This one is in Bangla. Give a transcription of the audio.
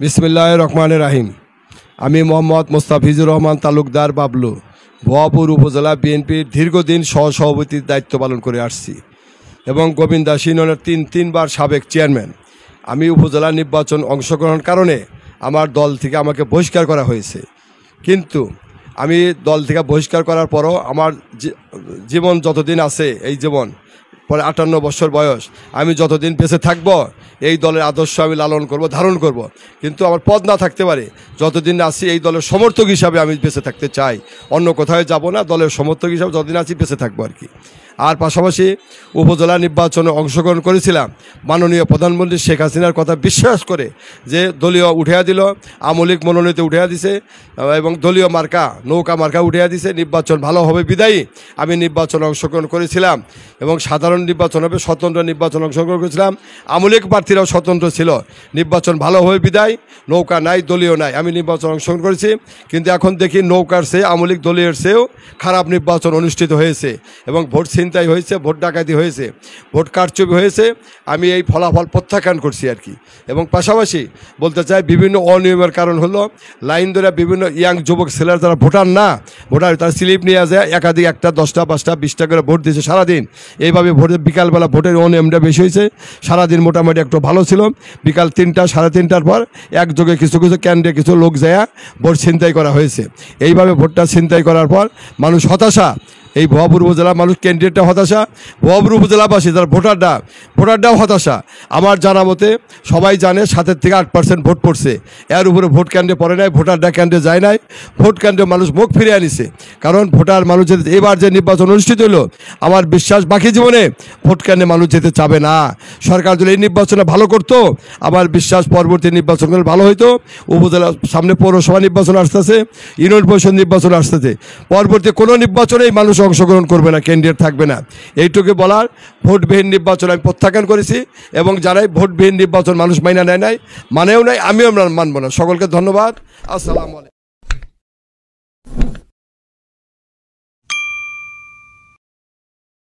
বিসমিল্লাহির রহমানির রহিম। আমি মোহাম্মদ মোস্তাফিজুর রহমান তালুকদার বাবলু ভুয়াপুর উপজেলা বিএনপির দীর্ঘদিন সহসভাপতির দায়িত্ব পালন করে আসছি এবং গোবিন্দাস ইউনিয়নের তিনবার সাবেক চেয়ারম্যান। আমি উপজেলা নির্বাচন অংশগ্রহণের কারণে আমার দল থেকে আমাকে বহিষ্কার করা হয়েছে, কিন্তু আমি দল থেকে বহিষ্কার করার পরও আমার জীবন যতদিন আছে, এই জীবন পরে 58 বছর বয়স, আমি যতদিন বেঁচে থাকব এই দলের আদর্শ আমি লালন করব, ধারণ করব। কিন্তু আমার পদ না থাকতে পারে, যতদিন আছি এই দলের সমর্থক হিসাবে আমি বেঁচে থাকতে চাই, অন্য কোথাও যাব না, দলের সমর্থক হিসাবে যতদিন আছি বেঁচে থাকবো আর কি। আর পাশাপাশি উপজেলা নির্বাচনে অংশগ্রহণ করেছিলাম মাননীয় প্রধানমন্ত্রী শেখ হাসিনার কথা বিশ্বাস করে, যে দলীয় উঠিয়া দিল, আমলিক মনোনীত উঠিয়া দিছে এবং দলীয় মার্কা নৌকা মার্কা উঠিয়া দিছে, নির্বাচন ভালো হবে বিদায়ী আমি নির্বাচনে অংশগ্রহণ করেছিলাম এবং সাধারণ নির্বাচন হবে, স্বতন্ত্র নির্বাচন অংশগ্রহণ করেছিলাম। আমলিক প্রার্থীরাও স্বতন্ত্র ছিল, নির্বাচন ভালো হবে বিদায়, নৌকা নাই, দলীয় নাই, আমি নির্বাচন অংশগ্রহণ করেছি। কিন্তু এখন দেখি নৌকার চেয়ে আমলিক দলীয়ের চেয়েও খারাপ নির্বাচন অনুষ্ঠিত হয়েছে এবং ভোট ছিনতাই হয়েছে, ভোট ডাকাতি হয়েছে, ভোট কারচুপি হয়েছে। আমি এই ফলাফল প্রত্যাখ্যান করছি আর কি। এবং পাশাপাশি বলতে চাই, বিভিন্ন অনিয়মের কারণ হলো লাইন ধরে বিভিন্ন ইয়াং যুবক ছেলেরা যারা ভোটার না, ভোটার তারা স্লিপ নিয়ে যায়, একাধিক 1টা 10টা 5টা 20টা করে ভোট দিয়েছে সারাদিন। এইভাবে ভোটের বিকালবেলা ভোটের অনিয়মটা বেশি হয়েছে। সারাদিন মোটামুটি একটু ভালো ছিল, বিকাল 3টা 3:30টার পর একযোগে কিছু কেন্দ্রে কিছু লোক যায় ভোট ছিনতাই করা হয়েছে। এইভাবে ভোটটা ছিনতাই করার পর মানুষ হতাশা, এই ভুয়াপুর উপজেলার মানুষ ক্যান্ডিডেটটা হতাশা, ভুয়াপুর উপজেলাবাসী যারা ভোটারটাও হতাশা। আমার জানা মতে সবাই জানে 7 থেকে 8% ভোট পড়ছে, এর উপরে ভোট কেন্দ্রে পড়ে নাই, ভোটারটা কেন্দ্রে যায় নাই, ভোট কেন্দ্রে মানুষ মুখ ফিরে আনিছে। কারণ ভোটার মানুষ যেতে, এবার যে নির্বাচন অনুষ্ঠিত হলো, আমার বিশ্বাস বাকি জীবনে ভোট কেন্দ্রে মানুষ যেতে চাবে না। সরকার যদি এই নির্বাচনে ভালো করতো, আমার বিশ্বাস পরবর্তী নির্বাচনগুলো ভালো হইতো। উপজেলা সামনে পৌরসভা নির্বাচন আসতেছে, ইউনিয়ন পরিষদ নির্বাচন আসতেছে, পরবর্তী কোনো নির্বাচনেই মানুষ অংশগ্রহণ করবে না, ক্যান্ডিডেট থাকবে না। এইটুকু বলার, ভোটবিহীন নির্বাচন আমি প্রত্যাখ্যান করেছি এবং যারাই ভোটবিহীন নির্বাচন মানুষ মাইনা নেয় নাই, মানেও নাই, আমিও মানব না। সকলকে ধন্যবাদ। আসসালামু আলাইকুম।